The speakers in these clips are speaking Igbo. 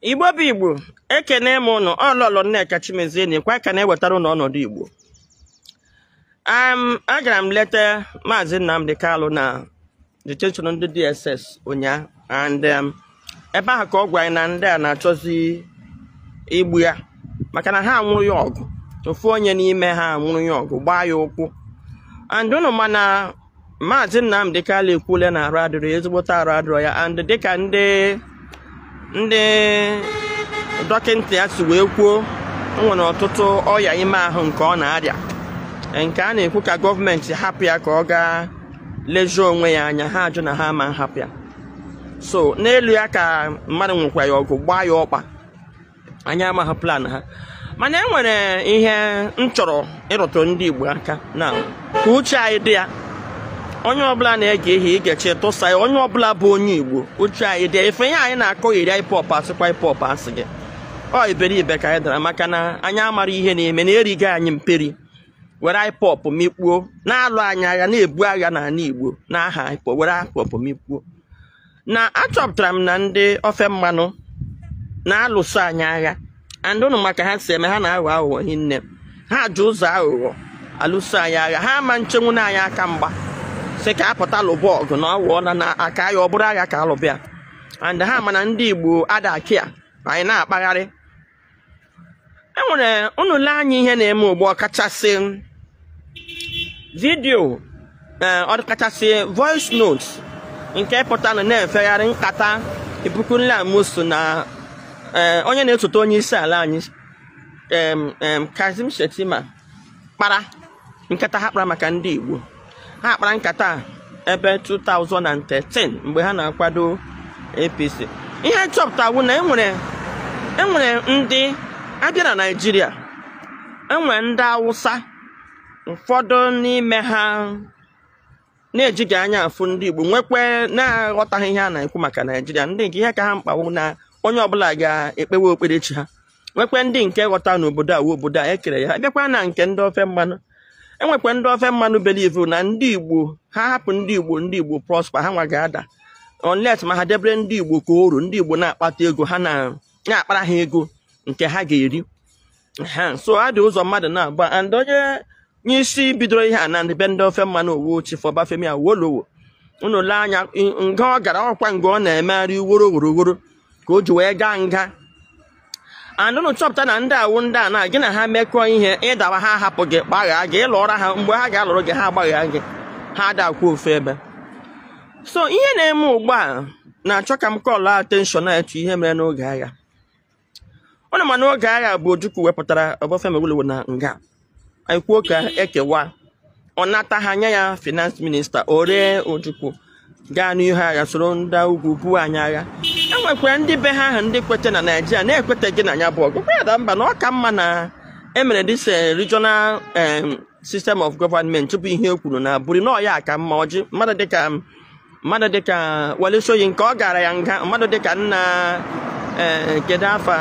Igbo bụ Igbo, ekene m ụnụ ọlọlọ Nneka Chimezie na-ekwe ka na-ewetara ụnụ ọnọdụ Igbo. Agara m leta Maazị Nnamdi Kalu na detention ndị DSS ụnyaahụ, and ebe ahụ ka ọ gwa anyị na ndị a na-achọzi igbu ya maka na ha nwụrụ ya ọgụ. Ofu onye n'ime ha nwụrụ ya ọgụ, gbaa ya ụkwụ. And ụnụ mana Maazị Nnamdi Kalu ekwule na arụ adịrọ ya, ezigbote arụ adịrọ ya, and dịka ndị dọkịta ya si wee kwuo, o nwere ọtụtụ ọya ime ahụ nke ọ na-arịa, nke a na-ekwu ka gọọmenti hapụ ya ka ọ gaa lejuo onwe ya anya. Ha ajụ na ha ma hapụ ya. So n'elu ya ka mmadụ nwekwa ya ọgụ, gbaa ya ọkpa. Anya amaghị plan ha. Mana enwere ihe m chọrọ ịrụtụ ndị Igbo aka na ka uche anyị dị ya. Onye ọbụla na-ege ihe igechi tụsa ya, onye ọbụla bụ onye Igbo uche anyị dị ya. Ife ihe anyị na-akọ iri hip-hop asịkwa hip-hop asị gị, ọ iberibe ka anyị dara maka na anyị amara ihe na-eme, na-erigo anyị mperi were hip-hop mikpuo, na-alụ anyị agha, na-ebu agha n'ala Igbo n'aha hip-hop, were hip-hop mikpuo. Na achọpụtara m na ndị ofe mmanụ na-alụso anyị agha, and ụnụ maka ha si eme, ha na-aghọ aghụghọ hinne. Ha ji ụzọ aghụghọ alụso anyị agha, ha ama nchenwu na anyị aka mgba sị ka apụta lụba ọgụ na ọwụọ na aka ya ọ bụrụ agha ka alụbịa. And ha mana ndị Igbo adakịa anyị na-akpagharị. Enwere ụnụle anyị ihe na-eme ugbu ọkachasị vidio, ọkachasị voice notes nke pụtara na-efegharị nkata Ibukunle Amosu na onye na-esote onye isi ala anyị Kashim Shettima kpara nkata. Ha kpara maka ndị Igbo. Ha kpara nkata ebe 2013 mgbe ha na-akwado APC. Ihe chọpụtawu na enwere ndị abịa na Naịjirịa, enwere ndị Awụsa, ụfọdụ n'ime ha na-ejighị anya afụ ndị Igbo, nwekwe na-aghọtaghị ihe a na-ekwu maka Naịjirịa. Ndị nke ihe ka ha mkpawu na onye ọbụla ga-ekpewe okperechi ha. Nwekwe ndị nke ghọta n'obodo a obodo a ekere ya. Abịakwa na nke ndị ofe mmanụ, enwekwa ndị ofe mmanụ believe na ndị Igbo ha hapụ ndị Igbo prosper, ha nwa ga-ada unless ma ha debere ndị Igbo ka oru, ndị Igbo na-akpata ego, ha na-akpara ha ego nke ha ga-eri. So ha dị ụzọ mmadụ na-agba. And onye isi bidoro ihe a na be ndị ofe mmanụ owo Chief Obafemi Awolowo, unu lee anya nga ọ gara ọkwa nga ọ na-emegharị woro ka o ji wee gaa nga. And unu chọpụta na ndị awụ ndị a na gị na ha mekọọ ihe, ịdawa ha hapụ gị gbaghaa gị, ịlụọra ha mgbe ha ga-alụrụ gị, ha gbaghaa gị, ha dakwa ofu ebe. So ihe na-eme ugbu a na-achọ ka m kọlụ attention na etu ihe mere n'oge agha. Ọ ma n'oge agha bụ Ojukwu wepụtara Obafemi Awolowo na nga, anyị kwuo ka ekewa, ọ nata ha nye ya finance minista, o ree Ojukwu gaa n'ihu agha soro ndị ugwu buo anyị agha. Enwekwa ndị be ha ahụ ndị kwete na Naịjirịa na-ekweteghị na ya bụ ọgụ. Kwada mba na ọ ka mma na emere this regional system of government tupu ihe o kwuru na bụrụ na ọ ya ka mma. Ọjị mmadụ dịka Wole Soyinka ọ gara ya nga, mmadụ dịka nna kedu afa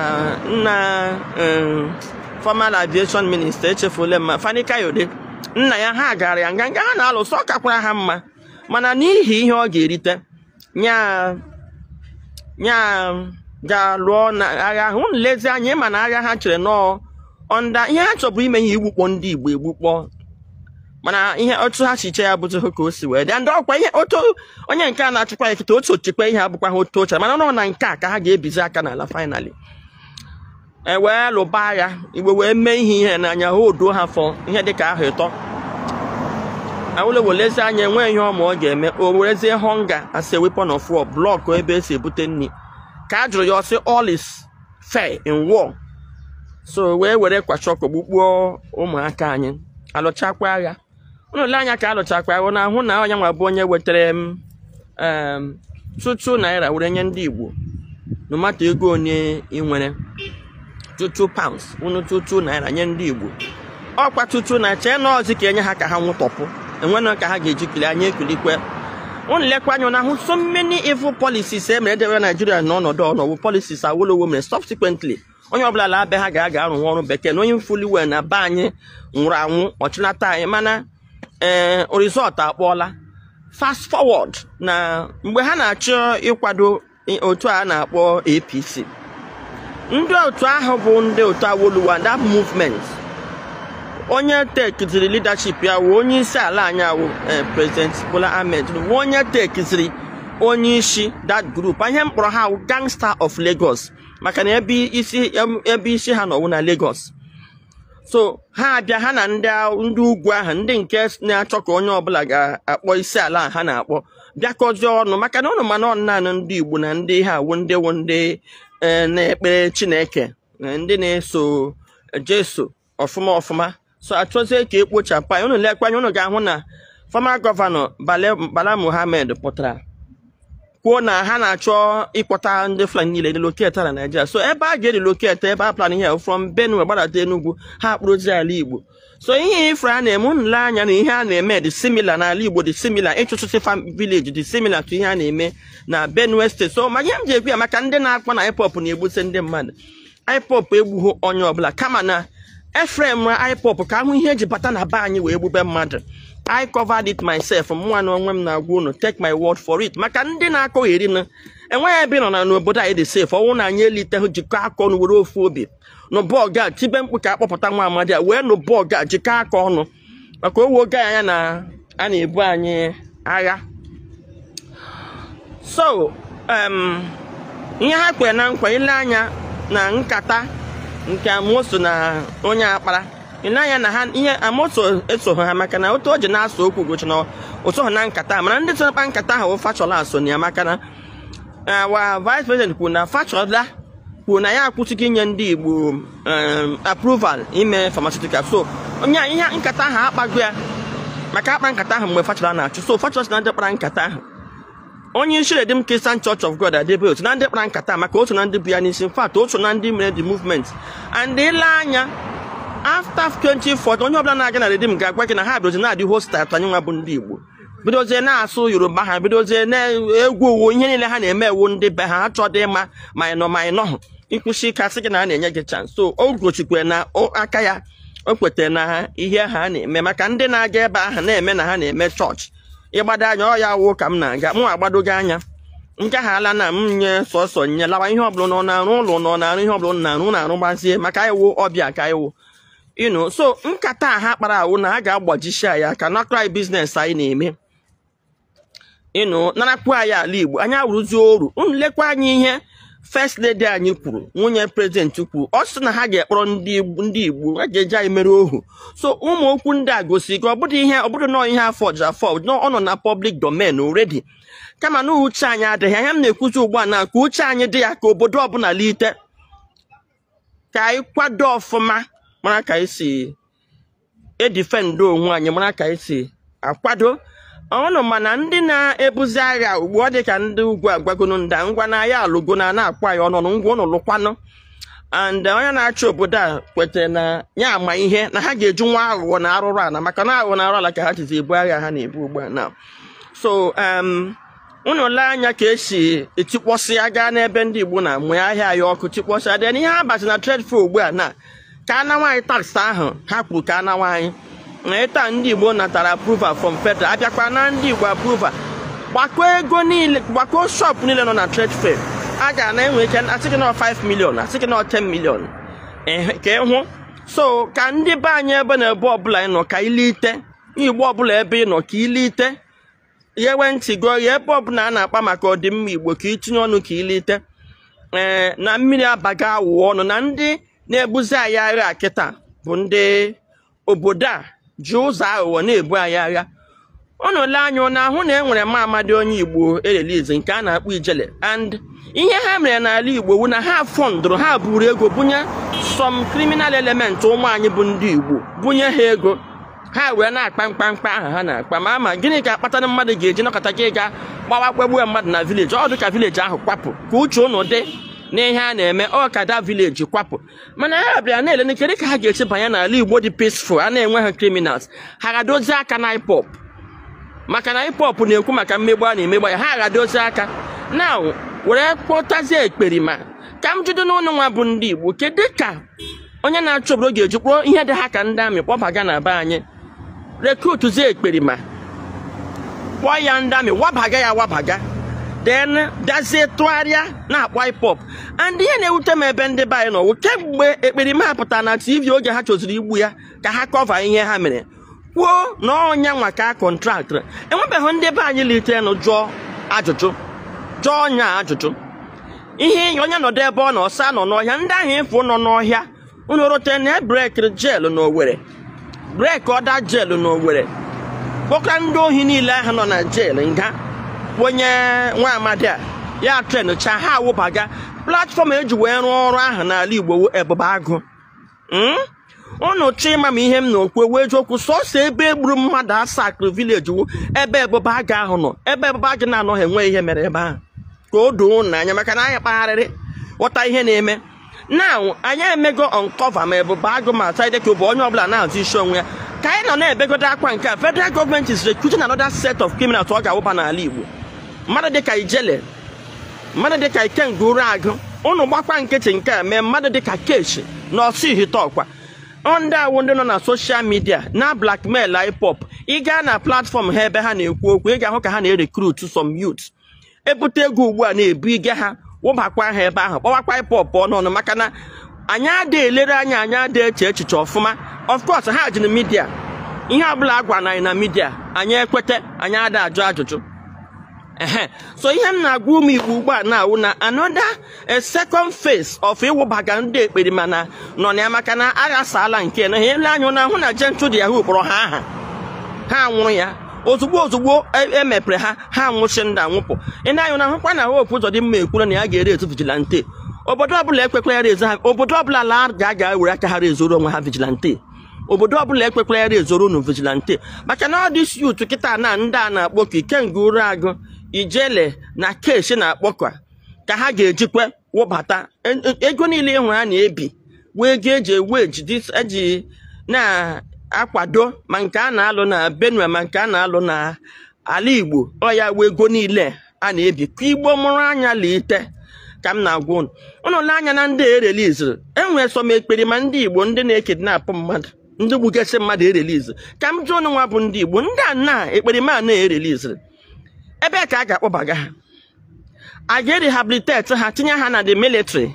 nna former aviation minister echefule ma Fani Kayode, nna ya ha gara ya nga ha na-alụso, ọ kakwara ha mma. Mana n'ihi ihe ọ ga-erite nya ga-alụọ na agha ahụ. Nlezi anya ma na agha ha chere nọọ ọnda ihe ha chọbụ ime ihe igbukpọ ndị Igbo egbukpọ, mana ihe otu ha siche ya bụtụ ka o si wee dị. Ndị ọkwa ihe otu onye nke a na-achịkwa ekete otu ochikwa ihe abụkwa ha otu ochara, mana nọ na nke a ka ha ga-ebizi aka n'ala finally wee lụba agha Igbo wee mee ihe n'anya ha oduo ha fọ ihe dịka ahụ ịtọ. Awolowo lezi anya enwe ihe ọma ọ ga-eme, o werezie hunger as a weapon of war, blọk ebe esi ebute nri. Ka a jụrụ ya ọsị all is fair in war. So wee were kwachọkọ gbukpuo ụmụaka anyị, alụchakwa agha. Unu le anya ka alụchakwa agha na ahụ na onye nwa bụ onye wetere tutu naira were nye ndị Igbo, no matter ego onye ị nwere, 2 pounds unu 2 naira nye ndị Igbo. Ọkwa tutu na chee na ọzi ka enye ha ka ha nwụtọpụ, enwere ka ha ga-eji kili anya ekulikwe. Unu lekwa anya na ahụ so many evil policies emere edebe Nigeria n'ọnọdụ ọnọwụ policies Awolowo mere. Subsequently onye ọbụla la be ha ga-aga arụ ọrụ bekee na onye mfuli wee na be anyị nwụrụ anwụ ọchịnata anyị, mana result akpọọla. Fast forward na mgbe ha na-achọ ịkwado otu a na-akpọ APC, ndị otu ahụ bụ ndị otu Awoluwa that movement onye tekiziri leadership ya wụ onye isi ala anyị awụ President Bola Ahmed Tinubu onye tekiziri onye isi that group ihe mkpọrọ ha gangster of Lagos maka na ebe isi ha nọwụ na Lagos so ha abịa ha na ndị ugwu ahụ ndị nke na-achọ ka onye ọbụla ga-akpọ isi ala ha na-akpọ bịakọzie ọnụ maka na ọnụ mana ọnụnanụ ndị Igbo na ndị ha awụ ndị na-ekpere Chineke ndị na-eso Jesu ọfụma so achọzie ka ekpochapụ anyị unu lekwa anya unu ga-ahụ na former gọvanọ Bala Mohammed pụtara kwuo na ha na-achọ ịkpọta ndị Fulani niile relocate na Nigeria so ebe a ga-relocate ebe a plan ihe from Benue gbadata Enugu ha akpụrụzi ala Igbo so ihe ifre a na-eme nle anya na ihe a na-eme dị similar n'ala Igbo dị similar ịchụchụsị village dị similar to ihe a na-eme na Benue State so ma ihe m ji ekwu ya maka ndị na-akpọ na IPOB na-egbuse ndị mmadụ IPOB egbughị onye ọbụla kama na Ephraim IPOB ka ahụ ihe eji bata na be anyị wee gbube mmadụ I covered it myself nwa na onwe m na-agwa unu take my word for it maka ndị na-akọgheri na enweghị ebe nọ na n'obodo anyị dị safe ọnwụ na anyị eliteghị jikọ aka ọnụ were ofu obi n'ụbọgụ a tibe mkpu ka akpọpụta nwa amadi a wee n'ụbọgụ a jikọ aka ọnụ maka owe oge anya na a na-ebu anyị agha so ihe ha kwere na nkwa ile anya na nkata nke Amosu na onye akpara ile anya na ha ihe Amosu esoghị ha maka na otu o ji na-asụ okwu gochi na osoghị na nkata mana ndị tụrụkpa nkata ahụ Fashola so na ya maka na wa vice president kwuru na Fashola kwuru na ya akwụsịghị inye ndị Igbo approval ime pharmaceutical so onye ihe nkata ahụ akpago ya maka akpa nkata ahụ mgbe Fashola na-achụ so Fashola na ndị kpara nkata ahụ onye isi Redeemed Christian Church of God adebe otu na ndị kpara nkata maka otu na ndị bụ ya n'isi in fact otu na ndị mere the movement and ile anya after 2014 onye ọbụla na-aga na Redeemed ga-agwa gị na ha bidozie na-adị hostile anyị nwa bụ ndị Igbo bidozie na-asụ Yoruba ha bidozie na-egwu uwe ihe niile ha na-eme ewu ndị be ha achọdị ịma ma ịnọ ịkwụsị ike asị gị na a na-enye gị chance so o gochikwe na aka ya o kwetara na ihe ha na-eme maka ndị na-aga ebe ahụ na-eme na ha na-eme chọọchị ịgbado anya ọ ya wụ ka m na-aga mụ agbadogo anya nke ha ala na m nye sọsọ nye lawa ihe ọbụla nọ na-arụ ụlọ nọ na-arụ ihe ọbụla na-arụ gbazie maka iwu ọbịa ka iwu so nkata ha kpara awụ na ha ga-agbajishi ya ka nakrai biznes anyị na-eme narakwu anyị ala Igbo anya wụrụzi oru unu lekwa anyị ihe first lady anyị kwuru nwunye prezidenti kwuru ọ sị na ha ga-ekpọrọ ndị Igbo a ga-eji anyị mere ohu so ụmụ okwu ndị a gosi gị ọ bụrụ nọọ ihe afọ ọ nọ na public domain already kama na uche anyị adịghị anya m na-ekwuzi ugbu a na ka uche anyị dị ya ka obodo ọbụla lite ka anyị kwado ọfụma mara ka anyị si edifendụ onwe anyị mara ka anyị si akwado ọnụ mana ndị na-ebuzi agha ugbu ọ dị ka ndị ugwu agwagonu nda ngwa na ya alụgo na-akwa ya ọnọnụ ngwa ụnụ lụkwanụ and onye na-achị obodo a kwetara na ya ama ihe na ha ga-eju nwa aghụghọ na arụrụ ala maka na aghụghọ na arụ ala ka ha jizi ebu agha ha na-ebu ugbu a na so unu lee anya ka esi etikpọsị aga n'ebe ndị Igbo na mụọ ahịa ya ọkụ tikpọsị adị na ihe ha bazi na trade fair ugbu a na ka ana nwaanyị tax ahụ ha kwuru ka ana nwaanyị na ịta ndị Igbo natara approval from federal abịakwa na ndị Igbo approval gbakọ ego niile gbakọ shop niile nọ na trade fair a ga na-enwe ike asị gị na 5 million asị gị na 10 million ka ịhụ so ka ndị be anyị ebe na ebe ọbụla ị nọ ka ilite Igbo ọbụla ebe ị nọ ka ilite ya ewe ntị gụọ ya ebe ọbụla a na-akpa maka ọdịmma Igbo ka itinye ọnụ ka ilite na mmiri abaga awụ ọnụ na ndị na-ebuzi anyị agha kịta bụ ndị obodo a ji ụzọ aghụghọ na-ebu anyị agha unu lee anya na ahụ na enwere Mamadi onye Igbo erelize nke a na-akpọ Ijele and ihe ha mere n'ala Igbo wu na ha fọndụrụ ha buru ego bunye some criminal element ụmụ anyị bụ ndị Igbo bunye ha ego ha wee na-akpa mkpamkpa ahụ ha na-akpa ma gịnị ka akpatara mmadụ ga-eji nọkọta gị ga gbawa kpegbuo mmadụ na vileji ọ dị ka vileji ahụ kwapụ ka uche unu dị n'ihe a na-eme ọ ka da vileji kwapụ mana ha bịara na-ele n'ikere ka ha ga-esi banye n'ala Igbo dị peaceful a na-enwe ha criminals ha ga-adozi aka na IPOB maka na IPOB na-ekwu maka mmegbu a na-emegbu ya ha ga-adozi aka na were kpọtazie ekperima ka m jide n'ụlọ nwa bụ ndị Igbo kedu ka onye na-achọ obodo ga-eji kpọrọ ihe dị ha ka ndị amị kpọbaga na be anyị rekrutzie ekperima kpọọ ya ndị amị wabaga then dazie tụgharịa na-akpọ hip-hop. And ihe na-ewute m ebe ndị be anyị nọ kemgbe ekperima pụtara na TV oge ha chọziri igbu ya ka ha kọva ihe ha mere kwuo na ọnya nwa ka kọntraktịrị enwebeghị ndị be anyị litere nụ jụọ ọnya ajụjụ ihe onye nọdụ ebe ọ nọ ọsa nọ n'ọhịa ndị ahụ ịfụ nọ n'ọhịa unu rote na brekịrị jeelụ n'Owerri breki ọda jeelụ n'Owerri kpọkara ndị ohi niile ahụ nọ na jeelụ nga onye nwa amadi a ya trencha ha awụbaga platfọm eji wee rụọ ọrụ ahụ n'ala Igbo Ebube Agụ unu chima m ihe m na okwu wee jokwu sọsọ ebe egburu mmadụ asakrụ vileji wu ebe Ebube Agụ ahụ nọ ebe Ebube Agụ na-anọghị enwe ihe mere ebe ahụ ka o doo n'anya maka na anyị kpagharịrị ghọta ihe na-eme na anyị emego unkọva ma Ebube Agụ ma Saideke bụ onye ọbụla na-azụ isi onwe ya ka anyị nọ na-ebegodo akwa nke a federal government is recruiting another set of criminals ọ ga-awụba n'ala Igbo mmadụ dịka Ijele mmadụ dịka Ikenguru Agụ unu gbakwa nkịtị nke a mee mmadụ dịka Keshi na Osihitokwa ndị awụ ndị nọ na soshal midia na blackmail hip-hop ị gaa na platfọm ha ebe ha na-ekwu okwu ị ga-ahụ ka ha na-recruit some youth ebute ego ugbu a na-ebu ige ha wụbakwa ha ebe ahụ kpọwakwa hip-hop ọnụnụ maka na anyị adị elere anya anyị adị eche echiche ọfụma of course ha ji na midia ihe ọbụla agwa na anyị na midia anyị ekwete anyị adị ajụ ajụjụ so ihe m na-agwa ụmụ Igbo ugbu a na-awụ na another second phase of ịwụbaga ndị ekperima na nọ na ya maka na aghasala nke na ele anya na ahụ na Gentle the Yahoo kpọrọ ha nwụrụ ya ozugbo emepere ha nwụchi ndị anwụpụ ị na-anya na ahụkwa na Hope Uzodimma ekwuru na ya ga-ere ezu vigilante obodo ọbụla ekwekwara ya rezo ha obodo ọbụla la ga-ewere aka ha rezoro onwe ha vigilante obodo ọbụla ekwekwara ya rezoro unu vigilante maka na ọ dị youth kịta na ndị a na-akpọkọ Ikenguru Agụ Ijele na Keshi na-akpọkọ ka ha ga-ejikwa wụbata ego niile ịhụrụ ha na-ebi wee eji na-akwado ma nke a na-alụ na Benue ma nke a na-alụ na ala Igbo ọ ya wee ego niile a na-ebi ka Igbo mụrụ anya lite ka m na-agwa unu le anya na ndị ereliziri enwere som ekperima ndị Igbo ndị na-ekidnapụ mmadụ ndị gbugasị mmadụ erelizi ka m jụọ nwa bụ ndị Igbo ndị a na ekperima na-ereliziri ebe ka a ga-akpọbaga ha a ga-rehabilitate ha tinye ha na the military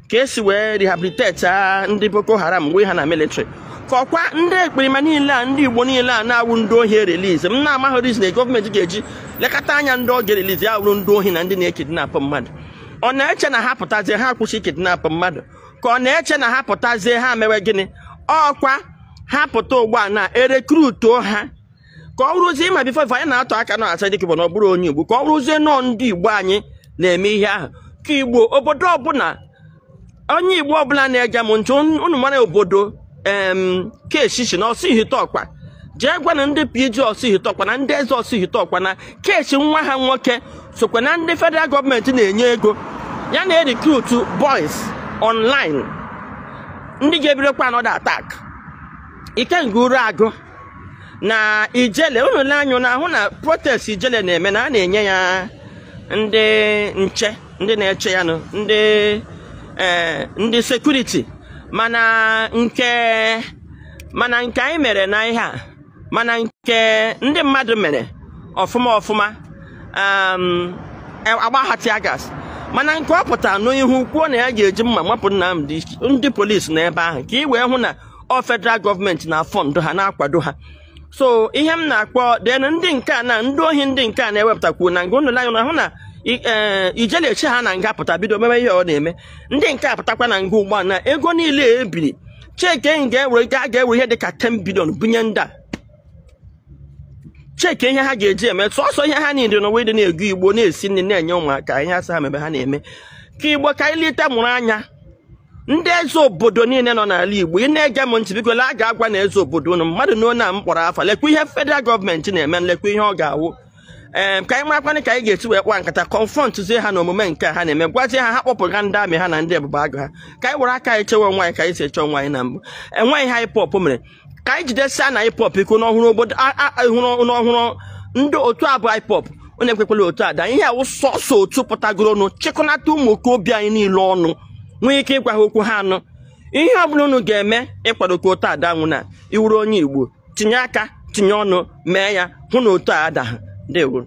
ka esi wee rehabilitate ndị Boko Haram wee ha na military ka ọkwa ndị ekperima niile a ndị Igbo niile a na-awụ ndị ohi erelizi m na-amaghị reason gọọmenti ga-eji lekọta anya ndị oge erelizi ya wụrụ ndị ohi na ndị na-ekidnapụ mmadụ ọ na-eche na ha pụtazie ha kwụsị kidnapụ mmadụ ka ọ na-eche na ha pụtazie ha mewe gịnị ọkwa ha pụta ugbu a na-erekrutuo ha ka ọ bụrụzie ma bifo anyị na-atụ aka na Saideke bụ na ọ bụrụ onye Igbo ka ọ bụrụzie nọọ ndị Igbo anyị na-eme ihe ahụ ka Igbo obodo ọbụla onye Igbo ọbụla na-ege m ntị unu mara obodo Keshi na Osihitokwa jee gwa na ndị PG Osihitokwa na ndị eze Osihitokwa na Keshi nwa ha nwoke sokwa na ndị federal gọọmenti na-enye ego ya na-recruit boys online ndị ga-ebirokwa another attack Ikenguru Agụ na Ijele unu le anya na ahụ na protest Ijele na-eme na a na-enye ya ndị nche ndị na-eche ya nụ ndị security mana nke anyị mere na ihe a mana nke ndị mmadụ mere ọfụma agbahati agas mana nke ọ pụtara n'ihu kwuo na ya ga-eji mma mapụ Nnamdi ndị polisi n'ebe ahụ ka ị wee hụ na ọ federal gọọmenti na-afọndụ ha na-akwado ha so ihe m na-akpọ den ndị nke a na ndị ohi ndị nke a na-ewepụtakwu na nga ụnụla na ahụ na Ijele eche ha na nga pụta bido meme ihe ọ na-eme ndị nke a pụtakwa na nga ugbu a na ego niile ebiri cheke ga-ewere ihe dịka 10 billion bunye ndị a cheke ihe ha ga-eji eme sọsọ ihe ha niile n'onwe dị na-ego Igbo na-esi nri na-enye ụmụaka ihe asa ha mebe ha na-eme ka Igbo ka ilite mụrụ anya ndị eze obodo niile nọ n'ala Igbo ị na-ege m ntị biko a ga-agwa na eze obodo unu mmadụ na onye a m kpọrọ afa lekwa ihe federal gọọmenti na-eme nlekwa ihe ọ ga-awụ ka anyị makwana ka anyị ga-esi wee kpa nkata confrontzie ha na omume nke ha na-eme gwazie ha kpọpụga ndị amị ha na ndị Ebube Agụ ha ka anyị were aka anyị chewe onwe anyị ka anyị si eche onwe anyị na mbụ enweghị hip-hop mere ka anyị jidesia na hip-hop iko n'ọhụrụ obodo n'ọhụrụ ndị otu abụ hip-hop onye ekwekwala otu ada ihe awụ sọsọ otu pụtagoro nụ chịkọnata ụmụ okorobịa anyị niile ọnụ nwee ike ịgwa ha okwu ha anụ ihe ọ bụla unu ga-eme ịkwado ka otu ada nwụ na iwuru onye Igbo tinye aka tinye ọnụ mee ya hụ na otu ada ha ndewo